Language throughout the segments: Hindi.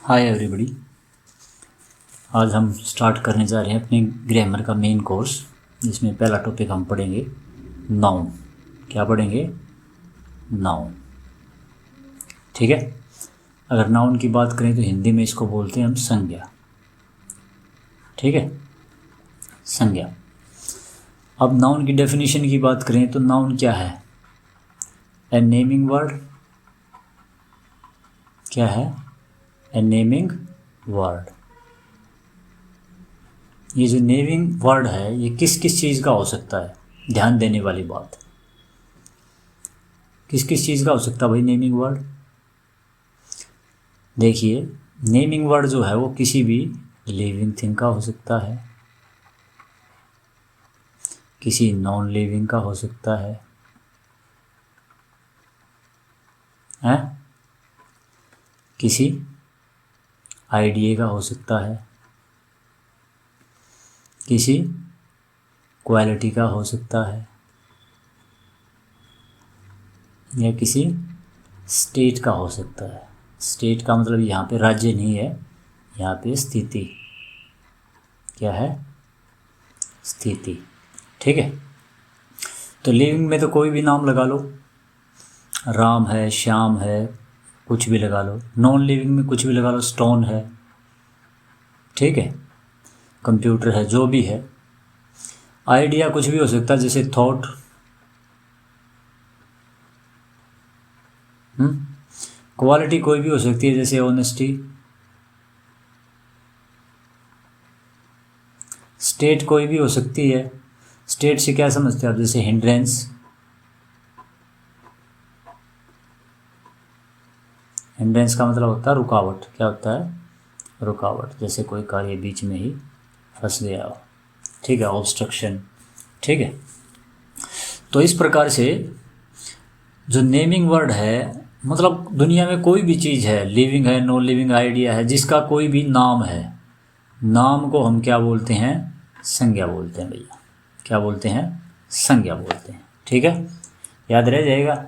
Hi everybody. आज हम स्टार्ट करने जा रहे हैं अपने ग्रामर का मेन कोर्स, जिसमें पहला टॉपिक हम पढ़ेंगे नाउन। क्या पढ़ेंगे? नाउन। ठीक है। अगर नाउन की बात करें तो हिंदी में इसको बोलते हैं हम संज्ञा। ठीक है, संज्ञा। अब नाउन की डेफिनेशन की बात करें तो नाउन क्या है? ए नेमिंग वर्ड। क्या है? ए नेमिंग वर्ड। ये जो नेमिंग वर्ड है ये किस किस चीज़ का हो सकता है? ध्यान देने वाली बात, किस किस चीज़ का हो सकता है भाई नेमिंग वर्ड? देखिए, नेमिंग वर्ड जो है वो किसी भी लिविंग थिंग का हो सकता है, किसी नॉन लिविंग का हो सकता है, किसी आइडिया का हो सकता है, किसी क्वालिटी का हो सकता है, या किसी स्टेट का हो सकता है। स्टेट का मतलब यहाँ पे राज्य नहीं है, यहाँ पे स्थिति। क्या है? स्थिति। ठीक है। तो लिविंग में तो कोई भी नाम लगा लो, राम है, श्याम है, कुछ भी लगा लो। नॉन लिविंग में कुछ भी लगा लो, स्टोन है। ठीक है, कंप्यूटर है, जो भी है। आइडिया कुछ भी हो सकता है, जैसे थॉट। क्वालिटी कोई भी हो सकती है, जैसे ऑनेस्टी। स्टेट कोई भी हो सकती है। स्टेट से क्या समझते हैं आप? जैसे हिंड्रेंस। हिंड्रेंस का मतलब होता है रुकावट। क्या होता है? रुकावट। जैसे कोई कार्य बीच में ही फंस गया हो। ठीक है, ऑब्स्ट्रक्शन। ठीक है। तो इस प्रकार से जो नेमिंग वर्ड है, मतलब दुनिया में कोई भी चीज़ है, लिविंग है, नॉन लिविंग, आइडिया है, जिसका कोई भी नाम है, नाम को हम क्या बोलते हैं? संज्ञा बोलते हैं भैया। क्या बोलते हैं? संज्ञा बोलते हैं। ठीक है, याद रह जाएगा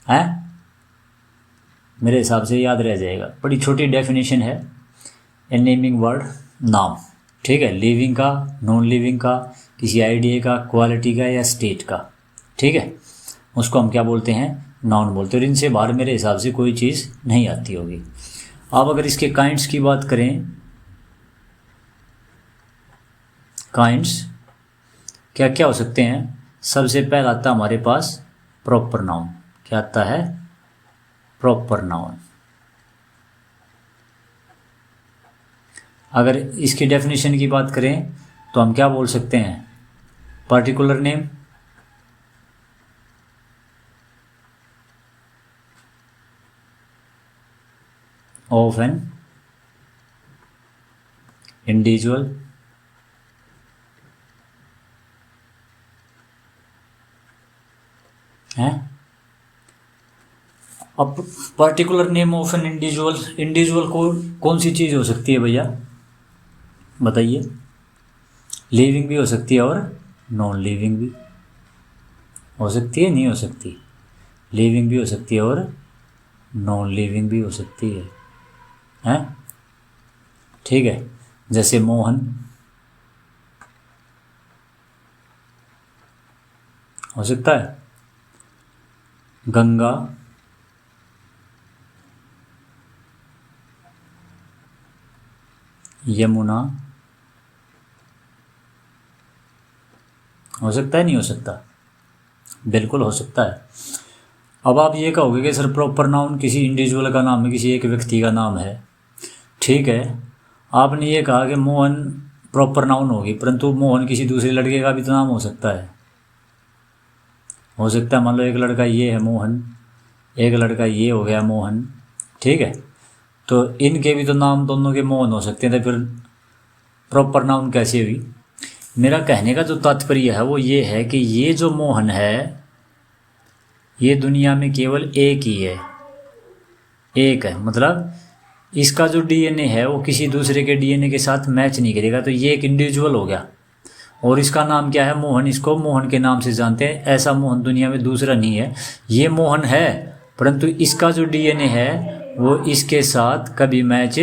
है? मेरे हिसाब से याद रह जाएगा। बड़ी छोटी डेफिनेशन है। ए नेमिंग वर्ड, नाम। ठीक है, लिविंग का, नॉन लिविंग का, किसी आइडिया का, क्वालिटी का या स्टेट का। ठीक है, उसको हम क्या बोलते हैं? नाउन बोलते हैं। और इनसे बाहर मेरे हिसाब से कोई चीज़ नहीं आती होगी। अब अगर इसके काइंड्स की बात करें, काइंड्स क्या क्या हो सकते हैं? सबसे पहला आता हमारे पास प्रॉपर नाउन। क्या आता है? Proper noun. अगर इसकी डेफिनेशन की बात करें तो हम क्या बोल सकते हैं? Particular name, of an individual, है। अब particular name of an individual, individual को कौन सी चीज़ हो सकती है भैया? बताइए। लिविंग भी हो सकती है और नॉन लिविंग भी हो सकती है, नहीं हो सकती? लिविंग भी हो सकती है और नॉन लिविंग भी हो सकती है, हैं? ठीक है, जैसे मोहन हो सकता है, गंगा, यमुना हो सकता है, नहीं हो सकता? बिल्कुल हो सकता है। अब आप ये कहोगे कि सर प्रॉपर नाउन किसी इंडिविजुअल का नाम है, किसी एक व्यक्ति का नाम है। ठीक है, आपने ये कहा कि मोहन प्रॉपर नाउन होगी, परंतु मोहन किसी दूसरे लड़के का भी तो नाम हो सकता है। हो सकता है, मान लो एक लड़का ये है मोहन, एक लड़का ये हो गया मोहन। ठीक है, तो इनके भी तो नाम दोनों के मोहन हो सकते हैं, तो फिर प्रॉपर नाउन कैसे हुई? मेरा कहने का जो तात्पर्य है वो ये है कि ये जो मोहन है ये दुनिया में केवल एक ही है। एक है, मतलब इसका जो डीएनए है वो किसी दूसरे के डीएनए के साथ मैच नहीं करेगा, तो ये एक इंडिविजुअल हो गया। और इसका नाम क्या है? मोहन। इसको मोहन के नाम से जानते हैं। ऐसा मोहन दुनिया में दूसरा नहीं है। ये मोहन है, परंतु इसका जो डीएनए है वो इसके साथ कभी मैच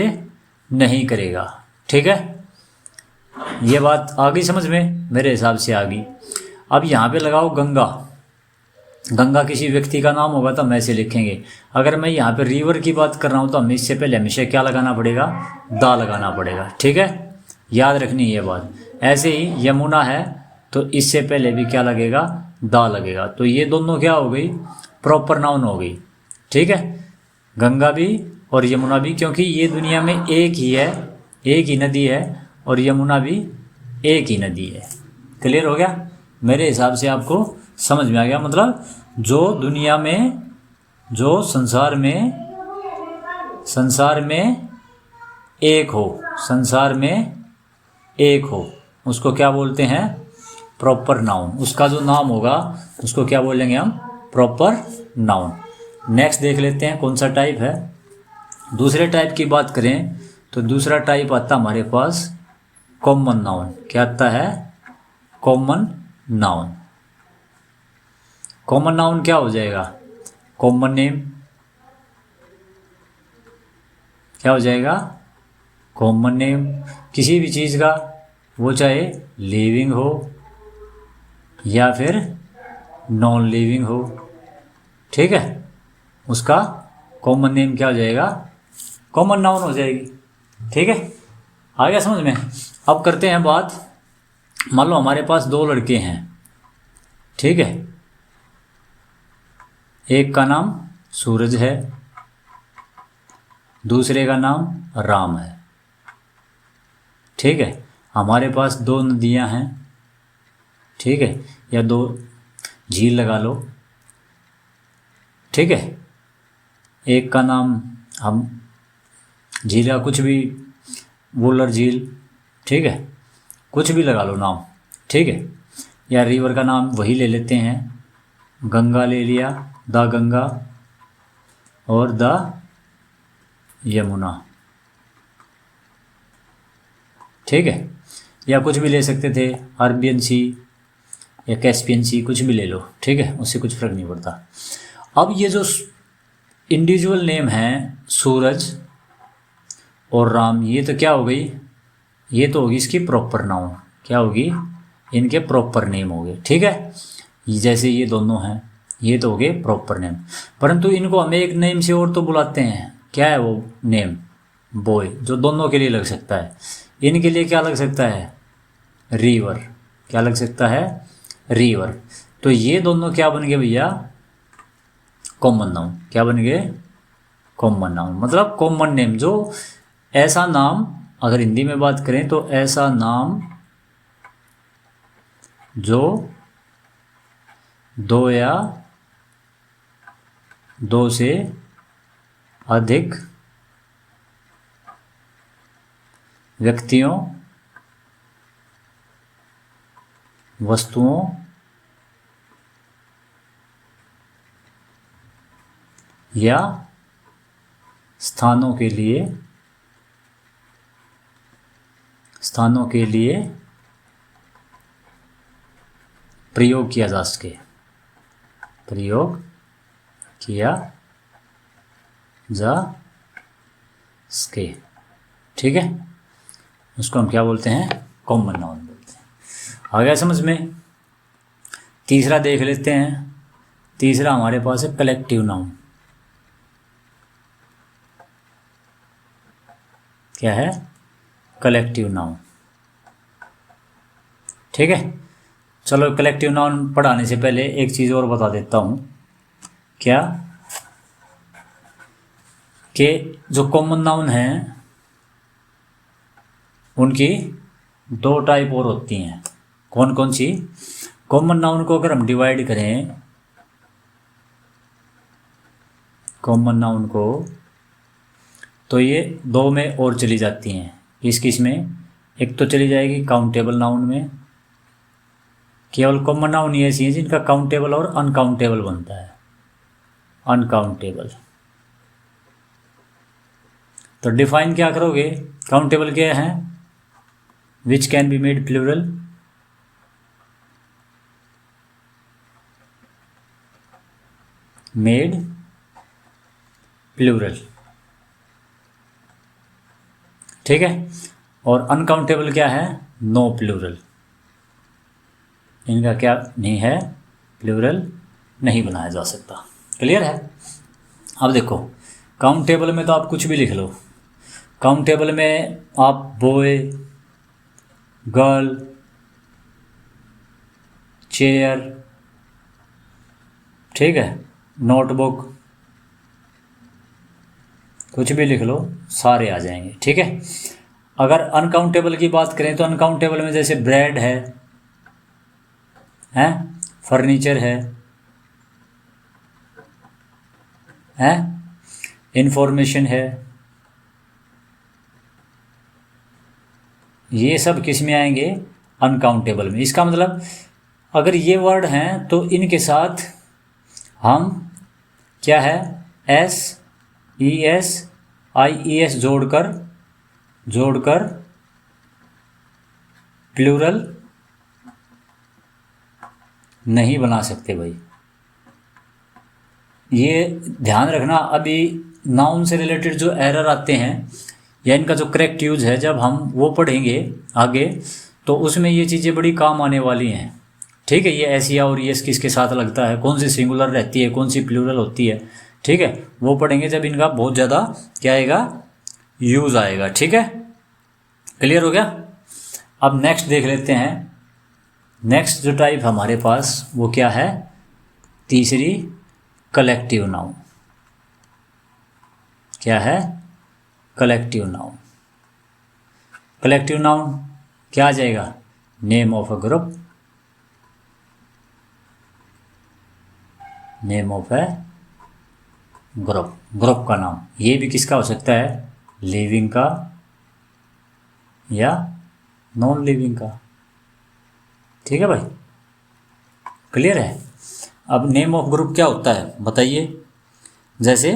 नहीं करेगा। ठीक है, ये बात आ गई समझ में? मेरे हिसाब से आ गई। अब यहाँ पे लगाओ गंगा। गंगा किसी व्यक्ति का नाम होगा तो हम ऐसे लिखेंगे। अगर मैं यहाँ पे रिवर की बात कर रहा हूँ तो हमें इससे पहले हमेशा क्या लगाना पड़ेगा? दा लगाना पड़ेगा। ठीक है, याद रखनी ये बात। ऐसे ही यमुना है तो इससे पहले भी क्या लगेगा? दा लगेगा। तो ये दोनों क्या हो गई? प्रॉपर नाउन हो गई। ठीक है, गंगा भी और यमुना भी, क्योंकि ये दुनिया में एक ही है, एक ही नदी है, और यमुना भी एक ही नदी है। क्लियर हो गया? मेरे हिसाब से आपको समझ में आ गया। मतलब जो दुनिया में, जो संसार में एक हो, संसार में एक हो, उसको क्या बोलते हैं? Proper noun. उसका जो नाम होगा उसको क्या बोलेंगे हम? Proper noun. नेक्स्ट देख लेते हैं कौन सा टाइप है। दूसरे टाइप की बात करें तो दूसरा टाइप आता हमारे पास कॉमन नाउन। क्या आता है? Common noun. कॉमन नाउन क्या हो जाएगा? Common name. क्या हो जाएगा? कॉमन नेम किसी भी चीज़ का, वो चाहे लिविंग हो या फिर नॉन लिविंग हो। ठीक है, उसका कॉमन नेम क्या हो जाएगा? कॉमन नाउन हो जाएगी। ठीक है, आ गया समझ में? अब करते हैं बात, मान लो हमारे पास दो लड़के हैं। ठीक है, एक का नाम सूरज है, दूसरे का नाम राम है। ठीक है, हमारे पास दो नदियां हैं। ठीक है, या दो झील लगा लो। ठीक है, एक का नाम हम झील या कुछ भी, वुलर झील, ठीक है, कुछ भी लगा लो नाम। ठीक है, या रिवर का नाम वही ले लेते हैं, गंगा ले लिया, द गंगा और द यमुना। ठीक है, या कुछ भी ले सकते थे, अरबियन सी या कैस्पियन सी, कुछ भी ले लो। ठीक है, उससे कुछ फर्क नहीं पड़ता। अब ये जो इंडिविजुअल नेम है सूरज और राम, ये तो क्या हो गई? ये तो होगी इसकी प्रॉपर नाउन। क्या होगी? इनके प्रॉपर नेम हो गए। ठीक है, जैसे ये दोनों हैं, ये तो हो गए प्रॉपर नेम। परंतु इनको हम एक नेम से और तो बुलाते हैं। क्या है वो नेम? बॉय, जो दोनों के लिए लग सकता है। इनके लिए क्या लग सकता है? रिवर। क्या लग सकता है? रिवर। तो ये दोनों क्या बन गए भैया? Common noun. क्या बन गए? Common noun. मतलब कॉमन नेम, जो ऐसा नाम, अगर हिंदी में बात करें तो ऐसा नाम जो दो या दो से अधिक व्यक्तियों, वस्तुओं या स्थानों के लिए प्रयोग किया जा सके। प्रयोग किया जा सके। ठीक है, उसको हम क्या बोलते हैं? कॉमन नाउन बोलते हैं। आ गया समझ में? तीसरा देख लेते हैं। तीसरा हमारे पास है कलेक्टिव नाउन। क्या है? Collective noun. ठीक है, चलो कलेक्टिव नाउन पढ़ाने से पहले एक चीज़ और बता देता हूँ। क्या? कि जो कॉमन नाउन हैं उनकी दो टाइप और होती हैं। कौन कौन सी? कॉमन नाउन को अगर हम डिवाइड करें, कॉमन नाउन को, तो ये दो में और चली जाती हैं। किस किस में? एक तो चली जाएगी काउंटेबल नाउन में। केवल कॉमन नाउन ही ऐसी हैं जिनका काउंटेबल और अनकाउंटेबल बनता है। अनकाउंटेबल। तो डिफाइन क्या करोगे? काउंटेबल क्या है? Which can be made plural, made plural. ठीक है। और अनकाउंटेबल क्या है, नो प्लूरल, इनका क्या नहीं है, प्लूरल नहीं बनाया जा सकता। क्लियर है। अब देखो काउंटेबल में तो आप कुछ भी लिख लो, काउंटेबल में आप बॉय, गर्ल, चेयर, ठीक है, नोटबुक, कुछ भी लिख लो, सारे आ जाएंगे। ठीक है। अगर अनकाउंटेबल की बात करें तो अनकाउंटेबल में जैसे ब्रेड है, फर्नीचर है, इंफॉर्मेशन है, ये सब किस में आएंगे, अनकाउंटेबल में। इसका मतलब अगर ये वर्ड हैं तो इनके साथ हम क्या है, S E S I E S जोड़कर प्लूरल नहीं बना सकते भाई, ये ध्यान रखना। अभी नाउन से रिलेटेड जो एरर आते हैं या इनका जो करेक्ट यूज है, जब हम वो पढ़ेंगे आगे तो उसमें ये चीज़ें बड़ी काम आने वाली हैं। ठीक है। ये एस या और एस किसके साथ लगता है, कौन सी सिंगुलर रहती है, कौन सी प्लूरल होती है, ठीक है, वो पढ़ेंगे जब इनका बहुत ज़्यादा क्या आएगा, यूज आएगा। ठीक है। क्लियर हो गया। अब नेक्स्ट देख लेते हैं। नेक्स्ट जो टाइप हमारे पास वो क्या है, तीसरी, कलेक्टिव नाउन। क्या है, कलेक्टिव नाउन। कलेक्टिव नाउन क्या आ जाएगा, name of a group, name of A group, group का नाम। ये भी किसका हो सकता है, लिविंग का या नॉन लिविंग का। ठीक है भाई, क्लियर है। अब नेम ऑफ ग्रुप क्या होता है बताइए, जैसे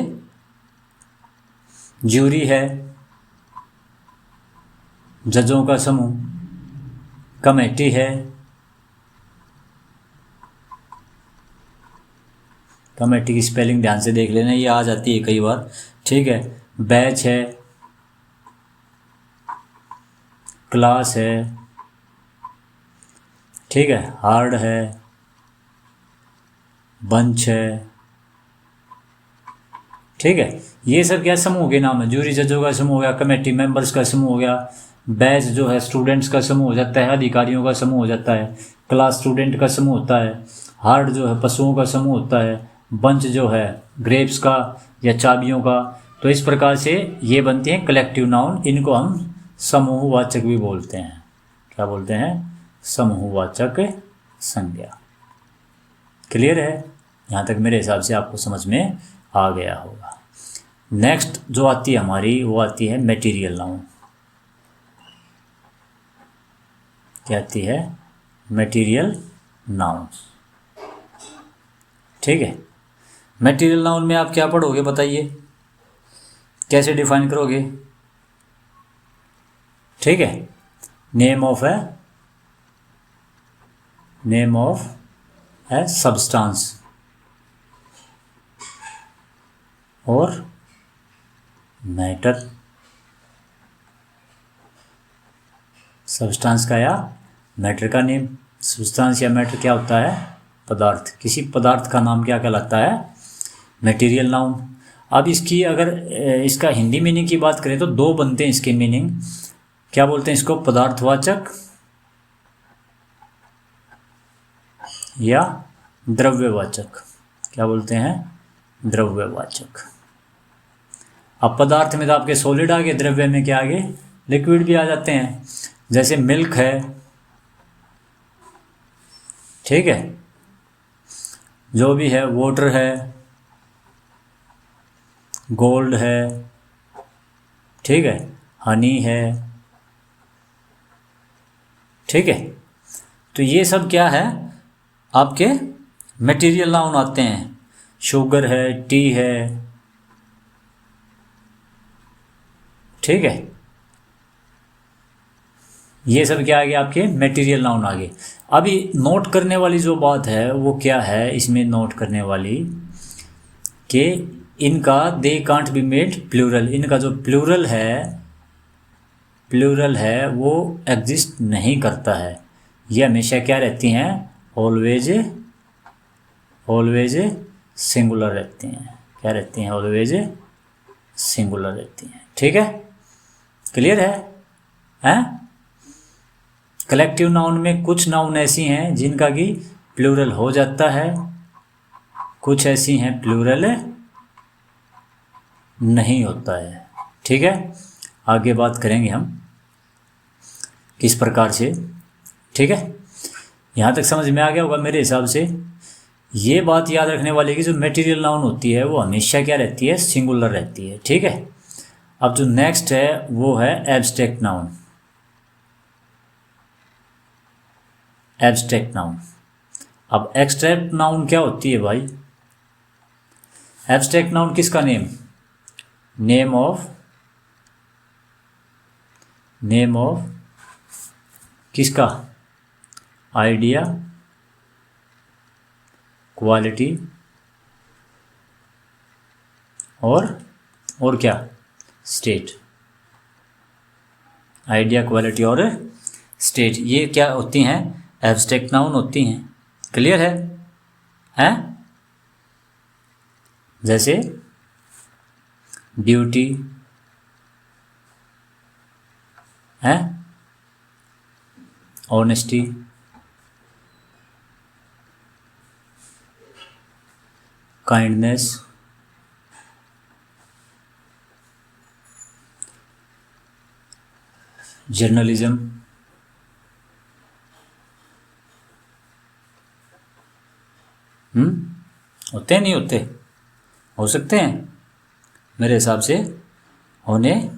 ज्यूरी है, जजों का समूह, कमेटी है, कमेटी की स्पेलिंग ध्यान से देख लेना, ये आ जाती है कई बार। ठीक है। बैच है, क्लास है, ठीक है, हार्ड है, बंच है, ठीक है। ये सब क्या समूह के नाम है, जूरी जजों का समूह हो गया, कमेटी मेंबर्स का समूह हो गया, बैच जो है स्टूडेंट्स का समूह हो जाता है, अधिकारियों का समूह हो जाता है, क्लास स्टूडेंट का समूह होता है, हार्ड जो है पशुओं का समूह होता है, बंच जो है ग्रेप्स का या चाबियों का। तो इस प्रकार से ये बनते हैं कलेक्टिव नाउन। इनको हम समूहवाचक भी बोलते हैं। क्या बोलते हैं, समूहवाचक संज्ञा। क्लियर है, यहाँ तक मेरे हिसाब से आपको समझ में आ गया होगा। नेक्स्ट जो आती है हमारी वो आती है मटेरियल नाउन। क्या आती है, मटेरियल नाउन। ठीक है। मटेरियल नाउन में आप क्या पढ़ोगे बताइए, कैसे डिफाइन करोगे। ठीक है। नेम ऑफ ए सब्सटेंस और मैटर। सब्सटेंस का या मैटर का नेम। सब्सटेंस या मैटर क्या होता है, पदार्थ। किसी पदार्थ का नाम क्या कहलाता है, मटेरियल नाउन। अब इसकी अगर इसका हिंदी मीनिंग की बात करें तो दो बनते हैं इसके मीनिंग। क्या बोलते हैं इसको, पदार्थवाचक या द्रव्यवाचक। क्या बोलते हैं, द्रव्यवाचक। अब पदार्थ में तो आपके सॉलिड आ गए, द्रव्य में क्या आ गए, लिक्विड भी आ जाते हैं। जैसे मिल्क है, ठीक है, जो भी है, वाटर है, गोल्ड है, ठीक है, हनी है, ठीक है। तो ये सब क्या है, आपके मटेरियल नाउन आते हैं। शुगर है, टी है, ठीक है, ये सब क्या आ गया, आपके मटेरियल नाउन आ गए। अभी नोट करने वाली जो बात है वो क्या है, इसमें नोट करने वाली कि इनका they can't be made plural. इनका जो प्लूरल है प्लूरल है वो एग्जिस्ट नहीं करता है, ये हमेशा क्या रहती हैं, ऑलवेज सिंगुलर रहती हैं। क्या रहती हैं, ऑलवेज सिंगुलर रहती हैं। ठीक है, क्लियर है? हैं? कलेक्टिव नाउन में कुछ नाउन ऐसी हैं जिनका कि प्लूरल हो जाता है, कुछ ऐसी हैं प्लूरल नहीं होता है। ठीक है, आगे बात करेंगे हम किस प्रकार से। ठीक है, यहाँ तक समझ में आ गया होगा मेरे हिसाब से। ये बात याद रखने वाली कि जो मटेरियल नाउन होती है वो हमेशा क्या रहती है, सिंगुलर रहती है। ठीक है, अब जो नेक्स्ट है वो है एब्स्ट्रैक्ट नाउन। Abstract noun. अब एक्सट्रैक्ट नाउन क्या होती है भाई? एब्स्ट्रैक्ट नाउन किसका नेम ऑफ किसका? आइडिया, क्वालिटी और क्या? स्टेट। आइडिया, क्वालिटी और स्टेट, ये क्या होती हैं? एब्स्ट्रैक्ट नाउन होती हैं। क्लियर है? हैं? जैसे ब्यूटी है, ऑनेस्टी, काइंडनेस, जर्नलिज्म, होते हैं नहीं होते? हो सकते हैं, मेरे हिसाब से होने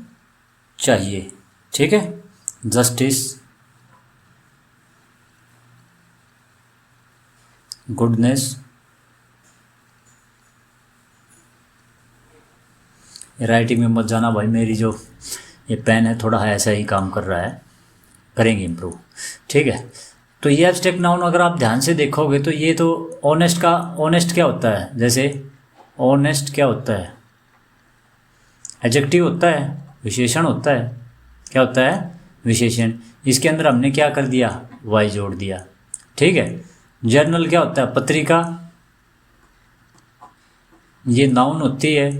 चाहिए। ठीक है, जस्टिस, गुडनेस, राइटिंग में मत जाना भाई, मेरी जो ये पेन है थोड़ा है ऐसा ही काम कर रहा है, करेंगे इम्प्रूव। ठीक है, तो ये एब्स्ट्रैक्ट नाउन अगर आप ध्यान से देखोगे तो ये तो ऑनेस्ट क्या होता है? जैसे ऑनेस्ट क्या होता है? एडजेक्टिव होता है, विशेषण होता है। क्या होता है? विशेषण। इसके अंदर हमने क्या कर दिया? वाई जोड़ दिया। ठीक है, जर्नल क्या होता है? पत्रिका। ये नाउन होती है,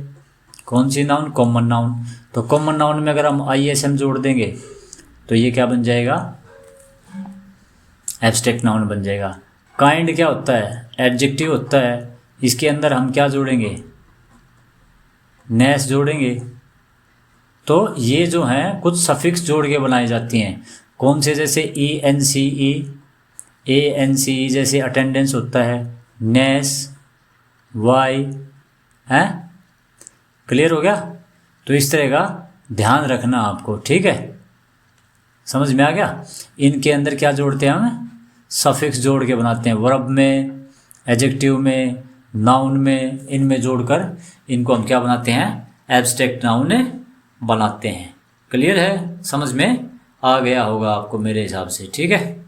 कौन सी नाउन? Common noun. तो कॉमन नाउन में अगर हम ISM जोड़ देंगे तो ये क्या बन जाएगा? एब्स्ट्रैक्ट नाउन बन जाएगा। काइंड क्या होता है? एडजेक्टिव होता है। इसके अंदर हम क्या जोड़ेंगे? नेस जोड़ेंगे। तो ये जो हैं कुछ सफिक्स जोड़ के बनाई जाती हैं। कौन से? जैसे ENCE, ANCE जैसे अटेंडेंस होता है, नेस, वाई है। क्लियर हो गया? तो इस तरह का ध्यान रखना आपको। ठीक है, समझ में आ गया? इनके अंदर क्या जोड़ते हैं हम? सफिक्स जोड़ के बनाते हैं। वर्ब में, एडजेक्टिव में, नाउन में, इनमें जोड़कर इनको हम क्या बनाते हैं? एब्स्ट्रैक्ट नाउन बनाते हैं। क्लियर है? समझ में आ गया होगा आपको मेरे हिसाब से। ठीक है,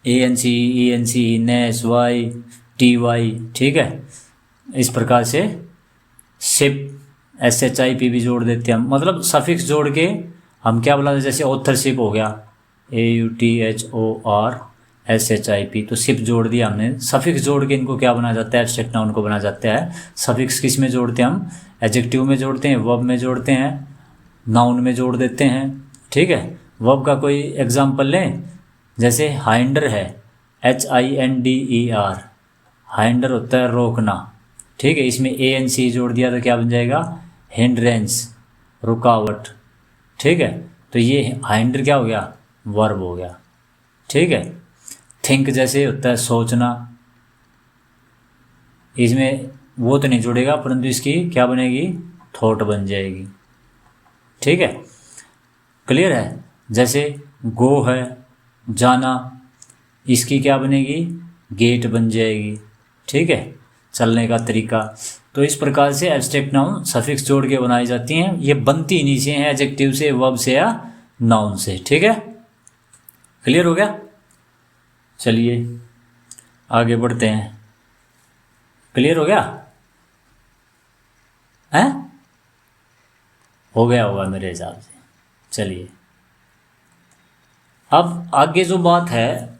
ANCE, ENCE, नेस, वाई, TY। ठीक है, इस प्रकार से शिप, SHIP भी जोड़ देते हैं हम। मतलब सफिक्स जोड़ के हम क्या बोला? जैसे ऑथरशिप हो गया, AUTHORSHIP, तो शिप जोड़ दिया हमने। सफिक्स जोड़ के इनको क्या बना जाता है? एब्स्ट्रैक्ट नाउन को बना जाता है। सफिक्स किस में जोड़ते हैं हम? एडजेक्टिव में जोड़ते हैं, वर्ब में जोड़ते हैं, नाउन में जोड़ देते हैं। ठीक है, वर्ब का कोई एग्जाम्पल लें, जैसे हाइंडर है, HINDER। हाइंडर होता है रोकना। ठीक है, इसमें ANC जोड़ दिया तो क्या बन जाएगा? हिंड्रेंस, रुकावट। ठीक है, तो ये हाइंडर क्या हो गया? वर्ब हो गया। ठीक है, थिंक जैसे होता है सोचना, इसमें वो तो नहीं जुड़ेगा परंतु इसकी क्या बनेगी? थॉट बन जाएगी। ठीक है, क्लियर है? जैसे गो है, जाना, इसकी क्या बनेगी? गेट बन जाएगी। ठीक है, चलने का तरीका। तो इस प्रकार से एब्स्ट्रैक्ट नाउन सफिक्स जोड़ के बनाई जाती हैं। ये बनती इन्हीं से हैं, एडजेक्टिव से, वर्ब से या नाउन से। ठीक है, क्लियर हो गया? चलिए आगे बढ़ते हैं। क्लियर हो गया? हैं? हो गया होगा मेरे हिसाब से। चलिए अब आगे जो बात है,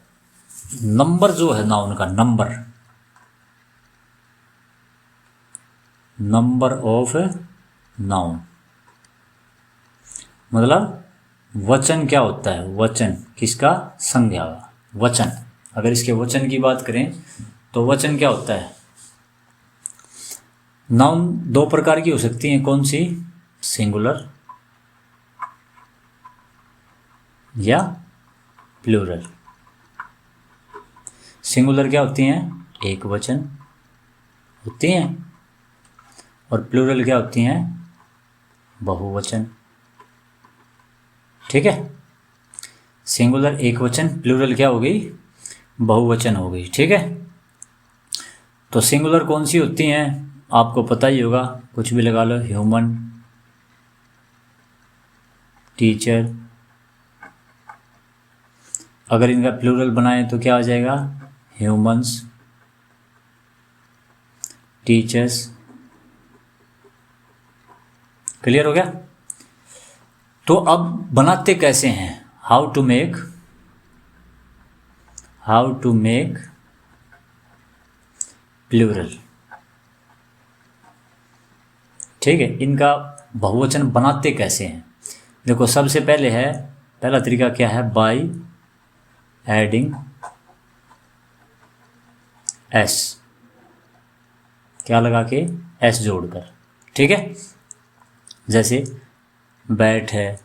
नंबर जो है नाउन का, नंबर ऑफ नाउन, मतलब वचन क्या होता है, वचन किसका, संज्ञा का वचन। अगर इसके वचन की बात करें तो वचन क्या होता है, नाउन दो प्रकार की हो सकती हैं, कौन सी, सिंगुलर या प्लूरल। सिंगुलर क्या होती हैं, एक वचन होती हैं, और प्लूरल क्या होती हैं, बहुवचन। ठीक है, सिंगुलर एक वचन, प्लूरल क्या हो गई, बहुवचन हो गई। ठीक है, तो सिंगुलर कौन सी होती हैं, आपको पता ही होगा, कुछ भी लगा लो, ह्यूमन, टीचर। अगर इनका प्लूरल बनाए तो क्या आ जाएगा, ह्यूमंस, टीचर्स। क्लियर हो गया। तो अब बनाते कैसे हैं, हाउ टू मेक प्लूरल। ठीक है, इनका बहुवचन बनाते कैसे हैं, देखो सबसे पहले है, पहला तरीका क्या है, बाय एडिंग एस, क्या लगा के, एस जोड़कर। ठीक है, जैसे बैट है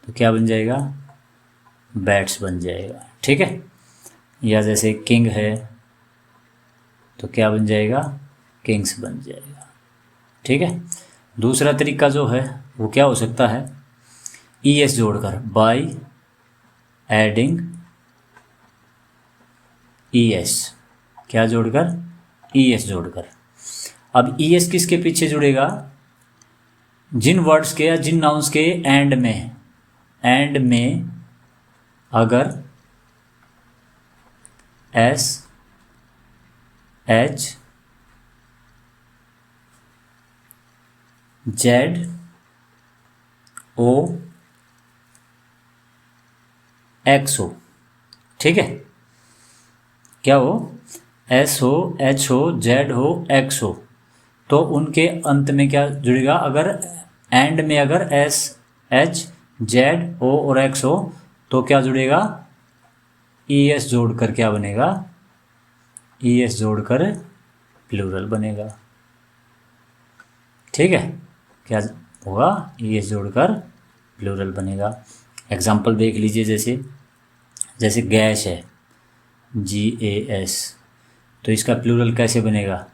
तो क्या बन जाएगा, बैट्स बन जाएगा। ठीक है, या जैसे किंग है तो क्या बन जाएगा, किंग्स बन जाएगा। ठीक है, दूसरा तरीका जो है वो क्या हो सकता है, ई एस जोड़कर, बाय एडिंग ई एस, क्या जोड़कर, ई एस जोड़कर। अब ई एस किसके पीछे जुड़ेगा, जिन वर्ड्स के या जिन नाउन्स के एंड में अगर S H Z O X हो। ठीक है, क्या हो, एस हो, एच हो, जेड हो, एक्स हो, तो उनके अंत में क्या जुड़ेगा, अगर एंड में अगर एस एच जेड ओ और एक्स हो तो क्या जुड़ेगा, ई एस जोड़कर क्या बनेगा, ई एस जोड़कर प्लूरल बनेगा। ठीक है, क्या होगा, ई एस जोड़कर प्लूरल बनेगा। एग्जाम्पल देख लीजिए, जैसे गैस है, जी ए एस, तो इसका प्लूरल कैसे बनेगा,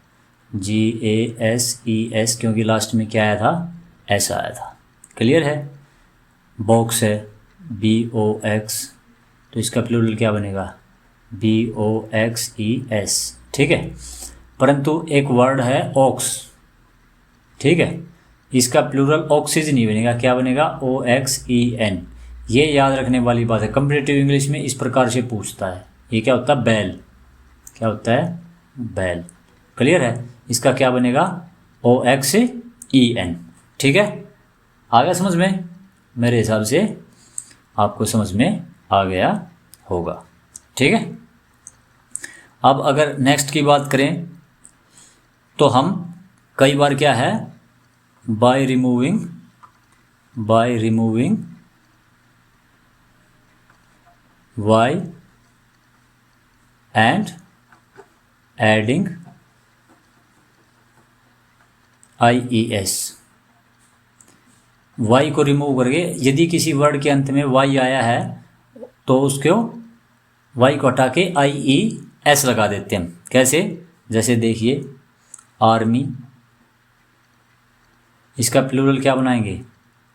जी ए एस ई एस, क्योंकि लास्ट में क्या आया था, एस आया था। क्लियर है। बॉक्स है, बी ओ एक्स, तो इसका प्लूरल क्या बनेगा, B O X E S. ठीक है, परंतु एक वर्ड है ऑक्स, ठीक है, इसका प्लूरल ऑक्सीजन नहीं बनेगा, क्या बनेगा, ओ एक्स ई एन। ये याद रखने वाली बात है, कंपैरेटिव इंग्लिश में इस प्रकार से पूछता है। ये क्या होता है, बैल, क्या होता है, बैल। क्लियर है, इसका क्या बनेगा, ओ एक्स ई एन। ठीक है, आ गया समझ में, मेरे हिसाब से आपको समझ में आ गया होगा। ठीक है, अब अगर नेक्स्ट की बात करें तो हम कई बार क्या है, by removing Y and adding I E S, Y को रिमूव करके, यदि किसी वर्ड के अंत में वाई आया है तो उसको वाई को हटा के आई ई एस लगा देते हैं हम। कैसे, जैसे देखिए आर्मी, इसका प्लूरल क्या बनाएंगे,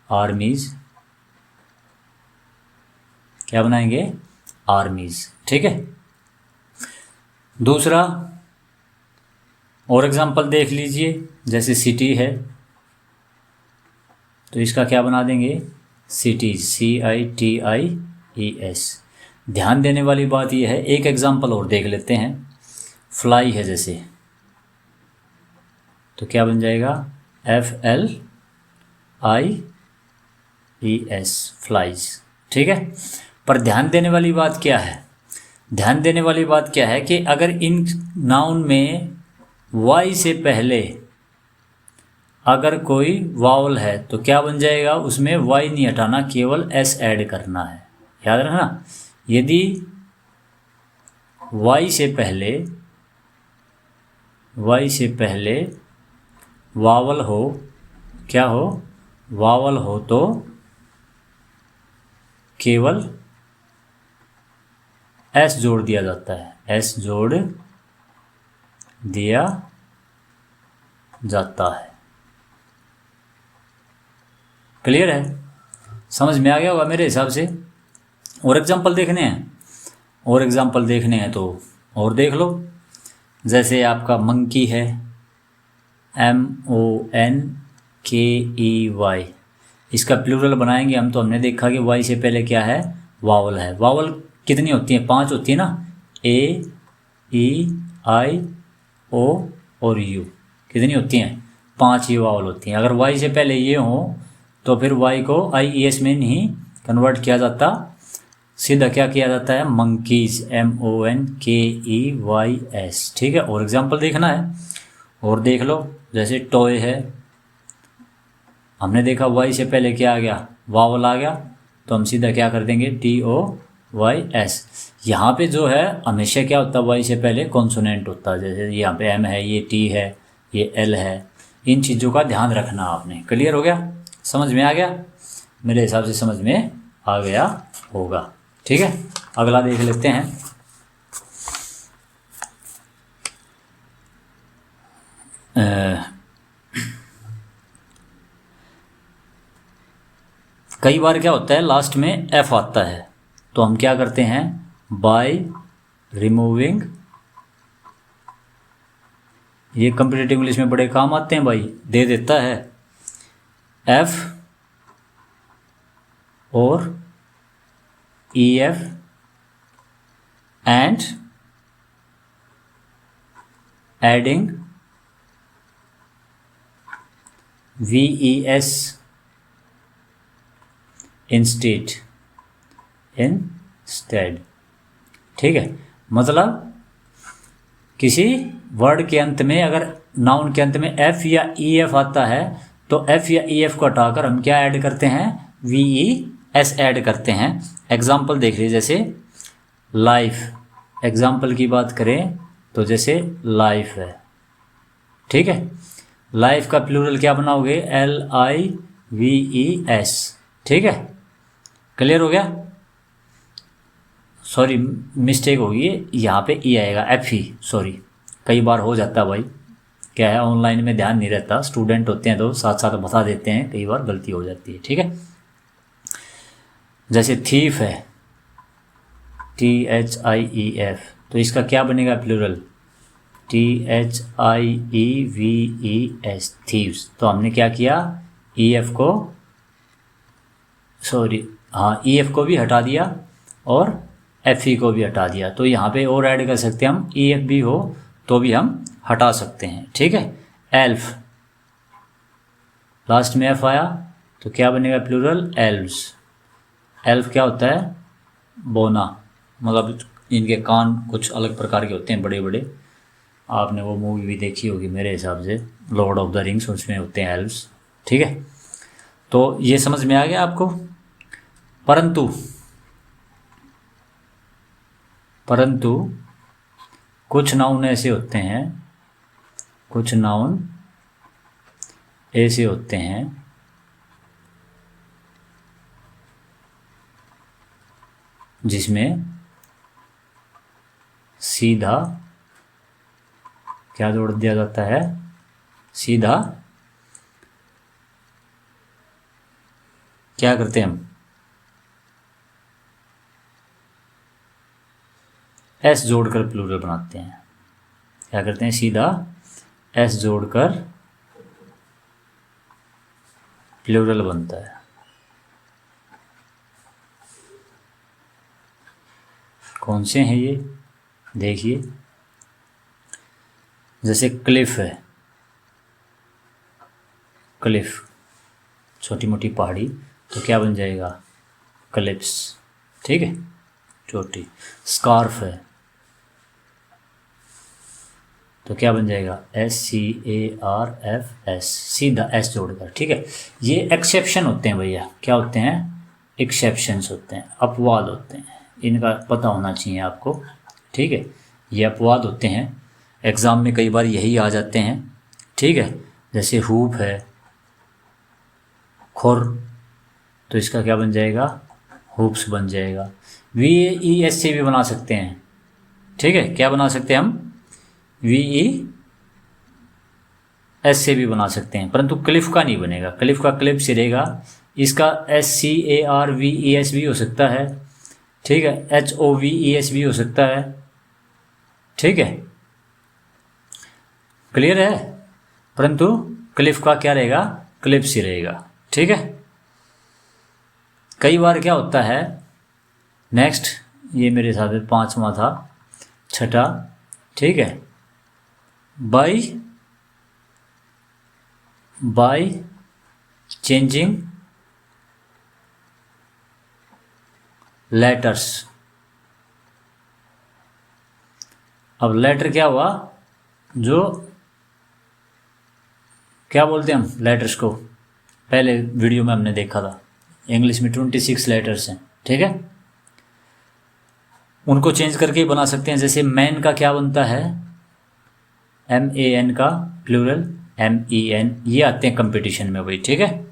आर्मीज, क्या बनाएंगे, आर्मीज। ठीक है, दूसरा और एग्जांपल देख लीजिए, जैसे सिटी है तो इसका क्या बना देंगे, cities, C I T I E S. ध्यान देने वाली बात यह है, एक एग्जांपल और देख लेते हैं, फ्लाई है जैसे, तो क्या बन जाएगा, F L I ES flies. ठीक है, पर ध्यान देने वाली बात क्या है, ध्यान देने वाली बात क्या है कि अगर इन नाउन में Y से पहले अगर कोई वावल है तो क्या बन जाएगा, उसमें Y नहीं हटाना, केवल S ऐड करना है। याद रखना, यदि Y से पहले वावल हो, क्या हो, वावल हो, तो केवल S जोड़ दिया जाता है, S जोड़ दिया जाता है। क्लियर है, समझ में आ गया होगा मेरे हिसाब से। और एग्जांपल देखने हैं तो और देख लो। जैसे आपका मंकी है, MONKEY, इसका प्लूरल बनाएंगे हम तो हमने देखा कि Y से पहले क्या है, वावल है। वावल कितनी होती हैं, 5 होती है ना, A E I O और U, कितनी होती हैं, 5 ही वावल होती हैं। अगर Y से पहले ये हो तो फिर Y को IES में नहीं कन्वर्ट किया जाता, सीधा क्या किया जाता है, मंकीज, MONKEYS। ठीक है, और एग्जाम्पल देखना है और देख लो। जैसे टॉय है, हमने देखा Y से पहले क्या आ गया, वावल आ गया, तो हम सीधा क्या कर देंगे, TOYS। यहाँ पे जो है हमेशा क्या होता है, Y से पहले कॉन्सोनेंट होता है। जैसे यहाँ पे M है, ये T है, ये L है, इन चीज़ों का ध्यान रखना आपने। क्लियर हो गया, समझ में आ गया, मेरे हिसाब से समझ में आ गया होगा। ठीक है, अगला देख लेते हैं। कई बार क्या होता है, लास्ट में F आता है, तो हम क्या करते हैं, बाय रिमूविंग, ये कंपटीटिव इंग्लिश में बड़े काम आते हैं भाई, दे देता है F और EF and adding VES instead. ठीक है, मतलब किसी वर्ड के अंत में, अगर नाउन के अंत में F या EF आता है तो F या EF को हटाकर हम क्या ऐड करते हैं, VES ऐड करते हैं। एग्जाम्पल देख लीजिए, जैसे लाइफ, एग्जाम्पल की बात करें तो जैसे लाइफ है। ठीक है, लाइफ का प्लूरल क्या बनाओगे, LIVES। ठीक है, क्लियर हो गया, सॉरी मिस्टेक होगी, यहाँ पे ई आएगा, FE, सॉरी, कई बार हो जाता है भाई, क्या है ऑनलाइन में ध्यान नहीं रहता, स्टूडेंट होते हैं तो साथ साथ बता देते हैं, कई बार गलती हो जाती है। ठीक है, जैसे थीफ है, THIEF, तो इसका क्या बनेगा प्लूरल, THIEVES, थीव्स। तो हमने क्या किया, EF को, सॉरी हाँ, EF को भी हटा दिया और FE को भी हटा दिया। तो यहाँ पे और ऐड कर सकते हैं हम, EF भी हो तो भी हम हटा सकते हैं। ठीक है, एल्फ, लास्ट में F आया तो क्या बनेगा प्लूरल, एल्व्स। एल्फ क्या होता है, बोना, मतलब इनके कान कुछ अलग प्रकार के होते हैं, बड़े बड़े। आपने वो मूवी भी देखी होगी मेरे हिसाब से, लॉर्ड ऑफ द रिंग्स, उसमें होते हैं एल्व्स। ठीक है, तो ये समझ में आ गया आपको। परंतु कुछ नाउन ऐसे होते हैं, कुछ नाउन ऐसे होते हैं जिसमें सीधा क्या जोड़ दिया जाता है, सीधा क्या करते हैं हम, S जोड़कर प्लूरल बनाते हैं। क्या करते हैं, सीधा S जोड़कर प्लूरल बनता है। कौन से हैं ये, देखिए, जैसे क्लिफ है, क्लिफ छोटी मोटी पहाड़ी, तो क्या बन जाएगा, क्लिप्स। ठीक है, चोटी। स्कार्फ है तो क्या बन जाएगा, SCARFS, सीधा S जोड़कर। ठीक है, ये एक्सेप्शन होते हैं भैया, क्या होते हैं, एक्सेप्शंस होते हैं, अपवाद होते हैं, इनका पता होना चाहिए आपको। ठीक है, ये अपवाद होते हैं, एग्ज़ाम में कई बार यही आ जाते हैं। ठीक है, जैसे हुप है, खुर, तो इसका क्या बन जाएगा, हुप्स बन जाएगा। VES से भी बना सकते हैं। ठीक है, क्या बना सकते हैं हम, VES से भी बना सकते हैं, परंतु क्लिफ का नहीं बनेगा, क्लिफ का क्लिप से रहेगा। इसका SCARVES भी हो सकता है। ठीक है, HOVES भी हो सकता है। ठीक है, क्लियर है, परंतु क्लिफ का क्या रहेगा, क्लिप्स ही रहेगा। ठीक है, कई बार क्या होता है, नेक्स्ट, ये मेरे हिसाब से 5वां था, 6ठा। ठीक है, बाय चेंजिंग लेटर्स। अब लेटर क्या हुआ, जो क्या बोलते हैं हम लेटर्स को, पहले वीडियो में हमने देखा था, इंग्लिश में 26 लेटर्स हैं। ठीक है, उनको चेंज करके ही बना सकते हैं। जैसे मैन का क्या बनता है, MAN का प्लूरल MEN, ये आते हैं कंपटीशन में भाई। ठीक है,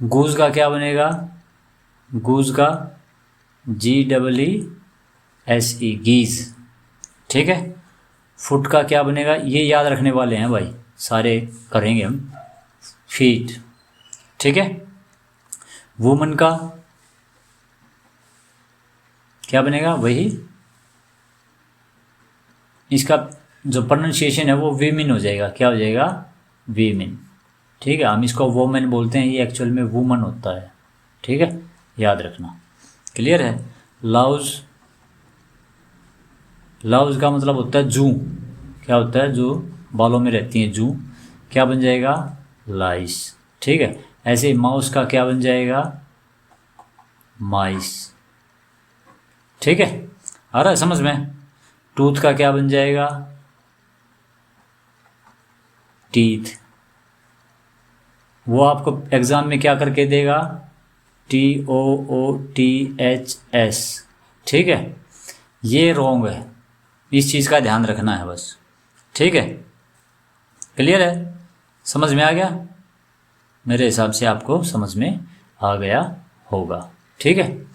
गूज का क्या बनेगा, गूज का GEESE, गीज। ठीक है, फुट का क्या बनेगा, ये याद रखने वाले हैं भाई, सारे करेंगे हम, फीट। ठीक है, वुमन का क्या बनेगा, वही, इसका जो प्रोनाउंसिएशन है वो वीमिन हो जाएगा, क्या हो जाएगा, वीमिन। ठीक है, हम इसको वोमेन बोलते हैं, ये एक्चुअल में वुमन होता है। ठीक है, याद रखना, क्लियर है। लाउज, लाउज का मतलब होता है जू, क्या होता है, जो बालों में रहती हैं जू, क्या बन जाएगा, लाइस। ठीक है, ऐसे माउस का क्या बन जाएगा, माइस। ठीक है, आ रहा है समझ में। टूथ का क्या बन जाएगा, टीथ। वो आपको एग्जाम में क्या करके देगा, TOOTHS। ठीक है, ये रॉन्ग है, इस चीज़ का ध्यान रखना है बस। ठीक है, क्लियर है, समझ में आ गया, मेरे हिसाब से आपको समझ में आ गया होगा। ठीक है,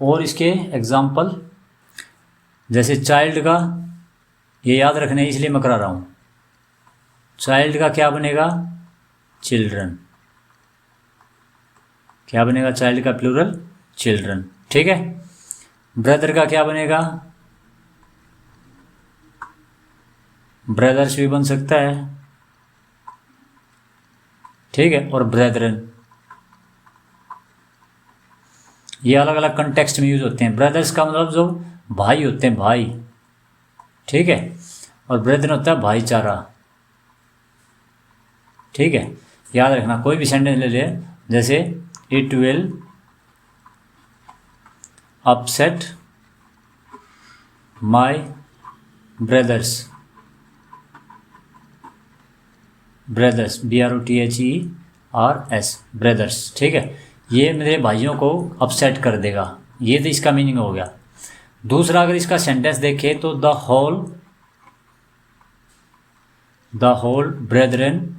और इसके एग्जाम्पल, जैसे चाइल्ड का, ये याद रखना है इसलिए मैं करा रहा हूँ, चाइल्ड का क्या बनेगा, चिल्ड्रन। क्या बनेगा, चाइल्ड का प्लूरल चिल्ड्रन। ठीक है, ब्रदर का क्या बनेगा, ब्रदर्स भी बन सकता है। ठीक है, और ब्रेदरन, ये अलग अलग कंटेक्स्ट में यूज होते हैं। ब्रदर्स का मतलब जो भाई होते हैं, भाई। ठीक है, और ब्रेदरन होता है भाईचारा। ठीक है, याद रखना, कोई भी सेंटेंस ले ले, जैसे it will upset my brothers, brothers BROTHERS, brothers. ठीक है, ये मेरे भाइयों को अपसेट कर देगा, ये तो इसका मीनिंग हो गया। दूसरा अगर इसका सेंटेंस देखें तो the whole brethren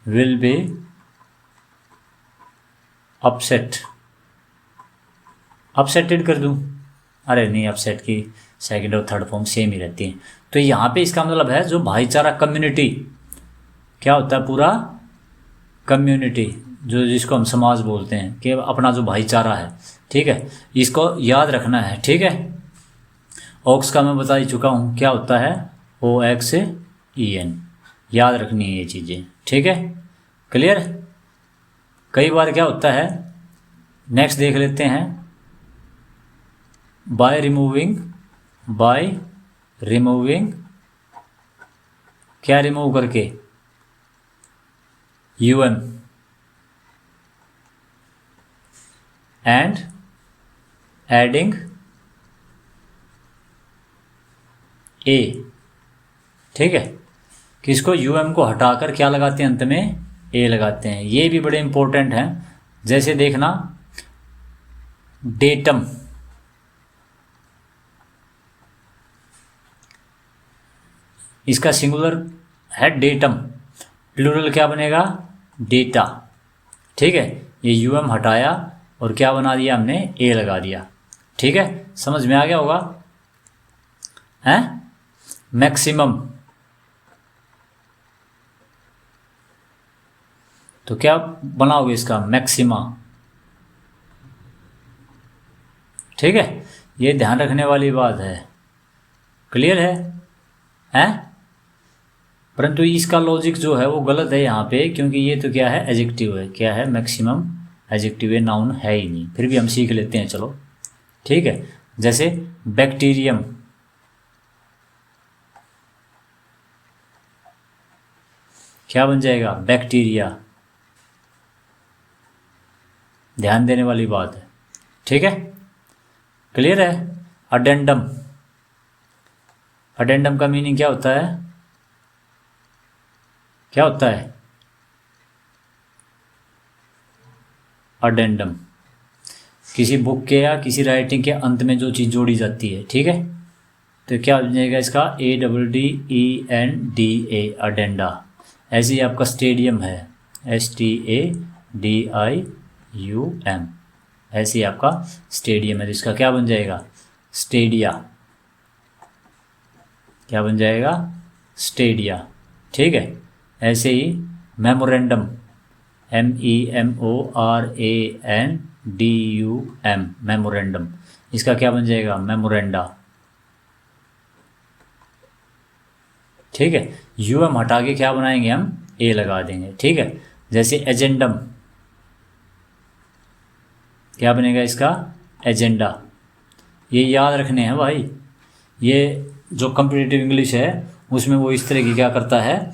will be upset, upsetted कर दूं, अरे नहीं, अपसेट की सेकंड और थर्ड फॉर्म सेम ही रहती है। तो यहाँ पे इसका मतलब है जो भाईचारा, कम्युनिटी, क्या होता है, पूरा कम्युनिटी, जो जिसको हम समाज बोलते हैं, कि अपना जो भाईचारा है। ठीक है, इसको याद रखना है। ठीक है, ऑक्स का मैं बता ही चुका हूँ, क्या होता है, OXEN, याद रखनी है ये चीज़ें। ठीक है, क्लियर। कई बार क्या होता है, नेक्स्ट देख लेते हैं, बाय रिमूविंग, क्या रिमूव करके, UM एंड एडिंग ए। ठीक है, किसको, UM को हटाकर क्या लगाते हैं अंत में, ए लगाते हैं। ये भी बड़े इंपॉर्टेंट हैं। जैसे देखना, डेटम, इसका सिंगुलर है डेटम, प्लूरल क्या बनेगा, डेटा। ठीक है, ये UM हटाया और क्या बना दिया हमने, ए लगा दिया। ठीक है, समझ में आ गया होगा, हैं। मैक्सिमम, तो क्या बनाओगे इसका, मैक्सिमा। ठीक है, ये ध्यान रखने वाली बात है। क्लियर है, हैं। परंतु इसका लॉजिक जो है वो गलत है यहाँ पे, क्योंकि ये तो क्या है, एडजेक्टिव है। क्या है, मैक्सिमम एडजेक्टिव है, नाउन है ही नहीं। फिर भी हम सीख लेते हैं, चलो। ठीक है, जैसे बैक्टीरियम, क्या बन जाएगा, बैक्टीरिया। ध्यान देने वाली बात है। ठीक है, क्लियर है। अडेंडम, अडेंडम का मीनिंग क्या होता है, क्या होता है, अडेंडम, किसी बुक के या किसी राइटिंग के अंत में जो चीज़ जोड़ी जाती है। ठीक है, तो क्या हो जाएगा इसका, ADDENDA, अडेंडा। ऐसे ही आपका स्टेडियम है, STADIUM, ऐसे ही आपका स्टेडियम है, तो इसका क्या बन जाएगा, स्टेडिया। क्या बन जाएगा, स्टेडिया। ठीक है, ऐसे ही मेमोरेंडम, MEMORANDUM, मेमोरेंडम, इसका क्या बन जाएगा, मेमोरेंडा। ठीक है, UM हटा के क्या बनाएंगे हम, ए लगा देंगे। ठीक है, जैसे एजेंडम, क्या बनेगा इसका, एजेंडा। ये याद रखने हैं भाई, ये जो कम्पिटिटिव इंग्लिश है उसमें वो इस तरह की क्या करता है,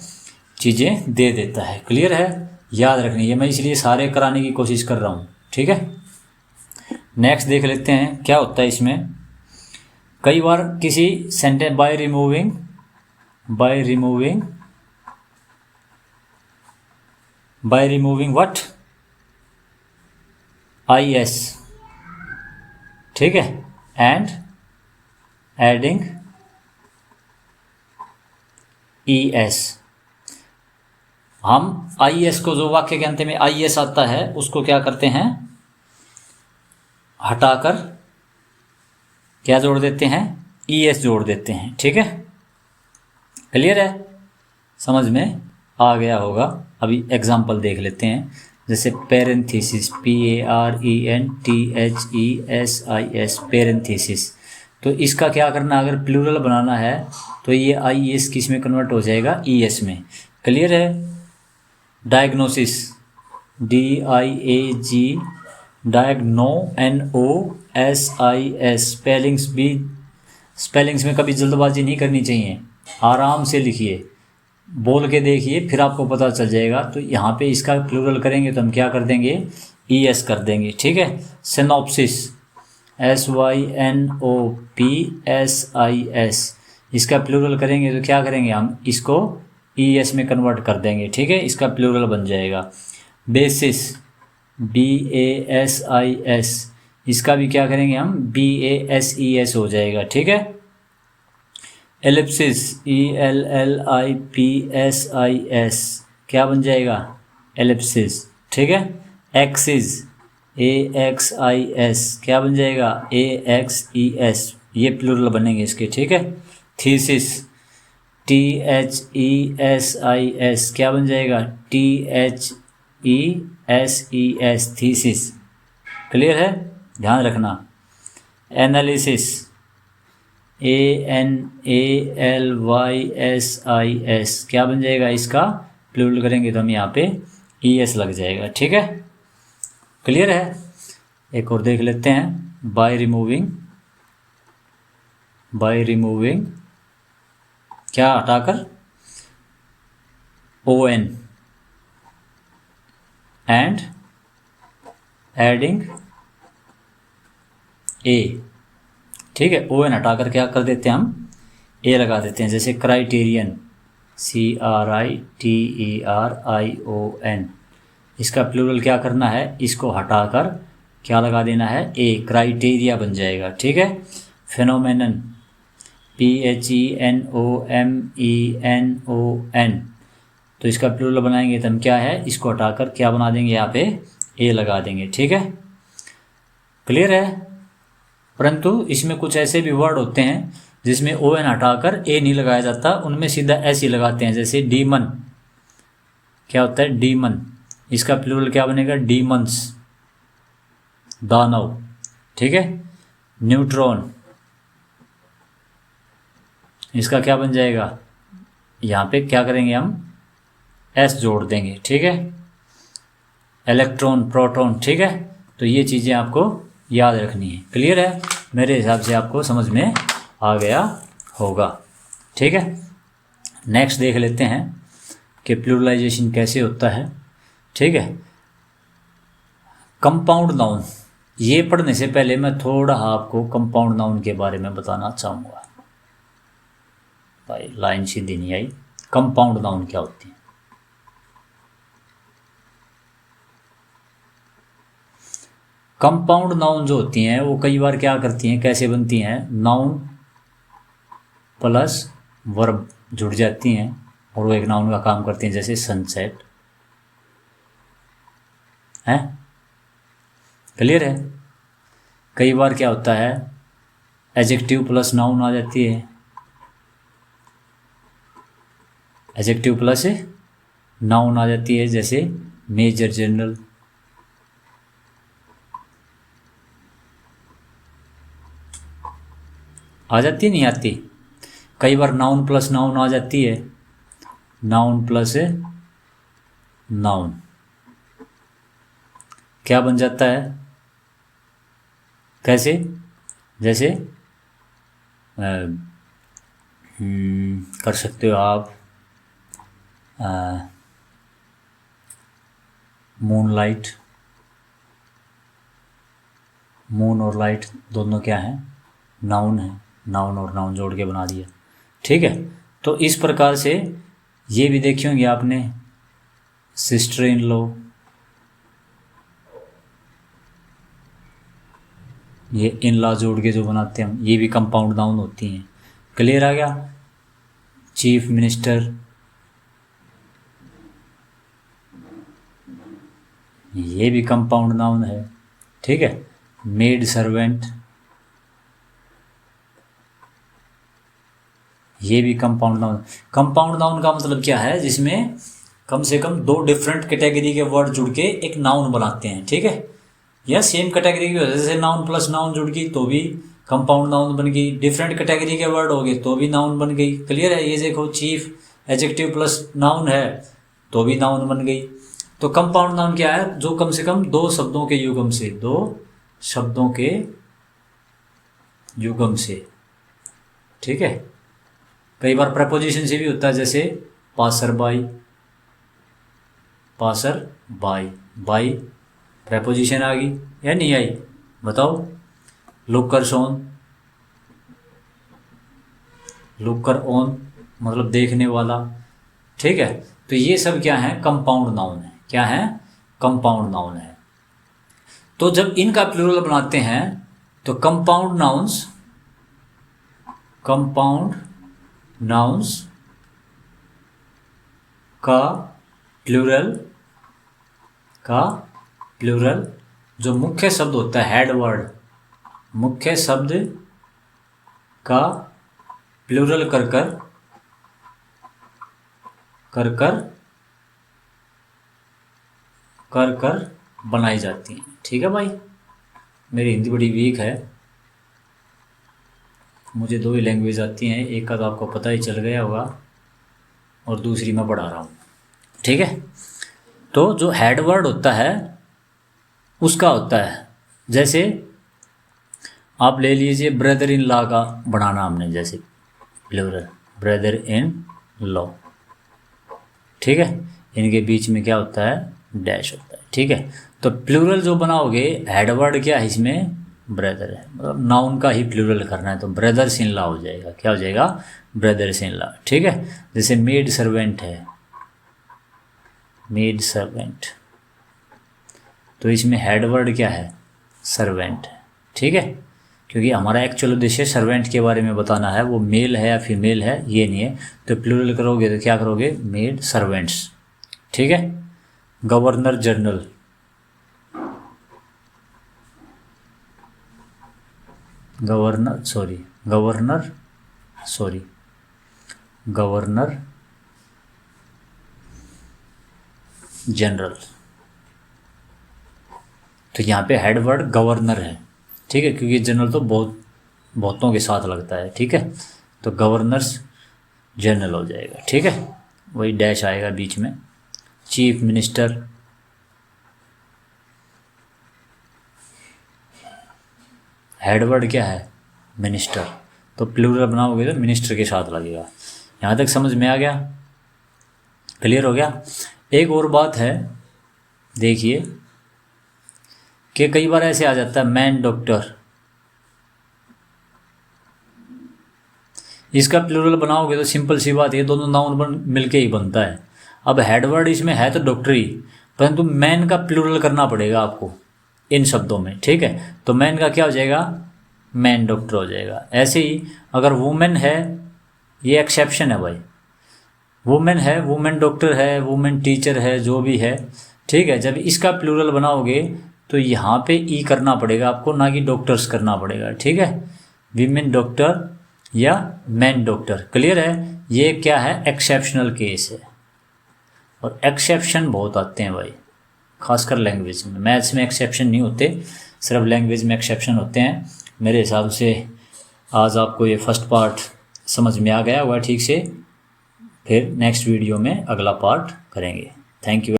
चीज़ें दे देता है। क्लियर है, याद रखनी है, मैं इसलिए सारे कराने की कोशिश कर रहा हूँ। ठीक है, नेक्स्ट देख लेते हैं क्या होता है इसमें। कई बार किसी sentence, by removing what, IS। ठीक है, एंड एडिंग ES। हम IS को, जो वाक्य के अंत में IS आता है उसको क्या करते हैं, हटाकर क्या जोड़ देते हैं, ES जोड़ देते हैं। ठीक है, क्लियर है, समझ में आ गया होगा। अभी एग्जाम्पल देख लेते हैं, जैसे पेरेंथीसिस, PARENTHESIS, पेरेंथीसिस। तो इसका क्या करना, अगर प्लूरल बनाना है तो ये IS किस में कन्वर्ट हो जाएगा, ES में। क्लियर है। डायग्नोसिस, DIAG, NOSIS, स्पेलिंग्स में कभी जल्दबाजी नहीं करनी चाहिए, आराम से लिखिए, बोल के देखिए, फिर आपको पता चल जाएगा। तो यहाँ पे इसका प्लूरल करेंगे तो हम क्या कर देंगे, ES कर देंगे। ठीक है, सिनॉप्सिस, SYNOPSIS, इसका प्लूरल करेंगे तो क्या करेंगे, हम इसको ES में कन्वर्ट कर देंगे। ठीक है, इसका प्लूरल बन जाएगा। बेसिस, BASIS, इसका भी क्या करेंगे हम, BASES हो जाएगा। ठीक है, एलिप्सिस, ELLIPSIS, क्या बन जाएगा, एलिप्सिस। ठीक है, एक्सिस, AXIS, क्या बन जाएगा, AXES, ये प्लूरल बनेंगे इसके। ठीक है, थीसिस, THESIS, क्या बन जाएगा, THESES, थीसिस। क्लियर है, ध्यान रखना। एनालिसिस, ANALYSIS, क्या बन जाएगा, इसका प्लूरल करेंगे तो हम यहाँ पे ES लग जाएगा। ठीक है, क्लियर है। एक और देख लेते हैं, बाय रिमूविंग क्या हटाकर, ON, एंड एडिंग ए, ठीक है। ओ एन हटाकर क्या कर देते हैं हम, ए लगा देते हैं। जैसे क्राइटेरियन, CRITERION, इसका प्लूरल क्या करना है, इसको हटाकर क्या लगा देना है, ए, क्राइटेरिया बन जाएगा, ठीक है। फिनोमेनन, PHENOMENON, तो इसका प्लूरल बनाएंगे तो हम क्या है, इसको हटाकर क्या बना देंगे, यहाँ पे ए लगा देंगे, ठीक है। क्लियर है। परंतु इसमें कुछ ऐसे भी वर्ड होते हैं जिसमें ओ एन हटाकर ए नहीं लगाया जाता, उनमें सीधा एस ही लगाते हैं। जैसे डीमन, क्या होता है, डीमन, इसका प्लूरल क्या बनेगा, डीमंस, दानव, ठीक है। न्यूट्रॉन, इसका क्या बन जाएगा, यहाँ पे क्या करेंगे हम, एस जोड़ देंगे, ठीक है। इलेक्ट्रॉन, प्रोटॉन, ठीक है। तो ये चीज़ें आपको याद रखनी है। क्लियर है, मेरे हिसाब से आपको समझ में आ गया होगा, ठीक है। नेक्स्ट देख लेते हैं कि प्लूरलाइजेशन कैसे होता है, ठीक है। कंपाउंड नाउन, ये पढ़ने से पहले मैं थोड़ा आपको कंपाउंड नाउन के बारे में बताना चाहूँगा। भाई लाइन सीधी नहीं आई। कंपाउंड नाउन क्या होती है, कंपाउंड नाउन जो होती हैं वो कई बार क्या करती हैं, कैसे बनती हैं, नाउन प्लस वर्ब जुड़ जाती हैं और वो एक नाउन का काम करती हैं। जैसे सनसेट है, क्लियर है। कई बार क्या होता है, एडजेक्टिव प्लस नाउन आ जाती है, एडजेक्टिव प्लस नाउन आ जाती है। जैसे मेजर जनरल, आ जाती है, नहीं आती। कई बार नाउन प्लस नाउन आ जाती है, नाउन प्लस नाउन क्या बन जाता है, कैसे, जैसे कर सकते हो आप, मून लाइट, मून और लाइट दोनों क्या हैं, नाउन है, नाउन और नाउन जोड़ के बना दिया, ठीक है। तो इस प्रकार से ये भी देखी होंगी आपने, सिस्टर इन लॉ, ये इन लॉ जोड़ के जो बनाते हैं हम, ये भी कंपाउंड नाउन होती हैं। क्लियर आ गया। चीफ मिनिस्टर, ये भी कंपाउंड नाउन है, ठीक है। मेड सर्वेंट, ये भी कंपाउंड नाउन। कंपाउंड नाउन का मतलब क्या है, जिसमें कम से कम दो डिफरेंट कैटेगरी के वर्ड जुड़ के एक नाउन बनाते हैं, ठीक है। या सेम कैटेगरी की वजह से नाउन प्लस नाउन जुड़ गई तो भी कंपाउंड नाउन बन गई, डिफरेंट कैटेगरी के वर्ड हो गए तो भी नाउन बन गई। क्लियर है। ये देखो, चीफ एडजेक्टिव प्लस नाउन है तो भी नाउन बन गई। तो कंपाउंड नाउन क्या है, जो कम से कम दो शब्दों के युगम से, दो शब्दों के युगम से, ठीक है। कई बार प्रपोजिशन से भी होता है, जैसे passer by, passer by, by preposition आ गई या नहीं आई, बताओ। लुकर्स ऑन, लुकर ऑन मतलब देखने वाला, ठीक है। तो ये सब क्या है, कंपाउंड नाउन है। क्या है, कंपाउंड नाउन है। तो जब इनका प्लूरल बनाते हैं तो कंपाउंड नाउन्स, कंपाउंड नाउन्स का प्लूरल, का प्लूरल जो मुख्य शब्द होता है, हेड वर्ड, मुख्य शब्द का प्लूरल कर कर कर कर कर कर बनाई जाती हैं, ठीक है भाई। मेरी हिंदी बड़ी वीक है, मुझे दो ही लैंग्वेज आती हैं, एक का तो आपको पता ही चल गया होगा और दूसरी मैं पढ़ा रहा हूँ, ठीक है। तो जो हेड वर्ड होता है उसका होता है, जैसे आप ले लीजिए ब्रदर इन लॉ का बनाना हमने, जैसे प्लूरल ब्रदर इन लॉ, ठीक है। इनके बीच में क्या होता है, डैश होता है, ठीक है। तो प्लूरल जो बनाओगे, हेड वर्ड क्या है इसमें, ब्रदर है, मतलब नाउन का ही प्लूरल करना है, तो ब्रदर्स इन लॉ हो जाएगा। क्या हो जाएगा, ब्रदर्स इन लॉ। ठीक है। जैसे मेड सर्वेंट है, मेड सर्वेंट, तो इसमें हेड वर्ड क्या है, सर्वेंट है। ठीक है। क्योंकि हमारा एक्चुअल उद्देश्य सर्वेंट के बारे में बताना है, वो मेल है या फीमेल है ये नहीं है। तो प्लूरल करोगे तो क्या करोगे, मेड सर्वेंट्स। ठीक है। Governor general, governor general. तो यहाँ पे हेड वर्ड गवर्नर है। ठीक है। क्योंकि जनरल तो बहुतों के साथ लगता है। ठीक है। तो गवर्नर्स जनरल हो जाएगा। ठीक है। वही डैश आएगा बीच में। चीफ मिनिस्टर, हेड वर्ड क्या है, मिनिस्टर, तो प्लूरल बनाओगे तो मिनिस्टर के साथ लगेगा। यहाँ तक समझ में आ गया, क्लियर हो गया। एक और बात है, देखिए कि कई बार ऐसे आ जाता है मैन डॉक्टर, इसका प्लूरल बनाओगे तो सिंपल सी बात है, दोनों नाउन मिलके ही बनता है। अब हेड वर्ड इसमें है तो डॉक्टरी, परंतु मैन का प्लूरल करना पड़ेगा आपको इन शब्दों में। ठीक है। तो मैन का क्या हो जाएगा, मैन डॉक्टर हो जाएगा। ऐसे ही अगर वुमेन है, ये एक्सेप्शन है भाई, वुमेन है, वुमेन डॉक्टर है, वुमेन टीचर है, जो भी है। ठीक है। जब इसका प्लूरल बनाओगे तो यहाँ पे ई करना पड़ेगा आपको, ना कि डॉक्टर्स करना पड़ेगा। ठीक है। वीमेन डॉक्टर या मैन डॉक्टर, क्लियर है। ये क्या है, एक्सेप्शनल केस है, और एक्सेप्शन बहुत आते हैं भाई, खासकर लैंग्वेज में। मैथ्स में एक्सेप्शन नहीं होते, सिर्फ लैंग्वेज में एक्सेप्शन होते हैं। मेरे हिसाब से आज आपको ये फर्स्ट पार्ट समझ में आ गया हुआ ठीक से। फिर नेक्स्ट वीडियो में अगला पार्ट करेंगे। Thank you.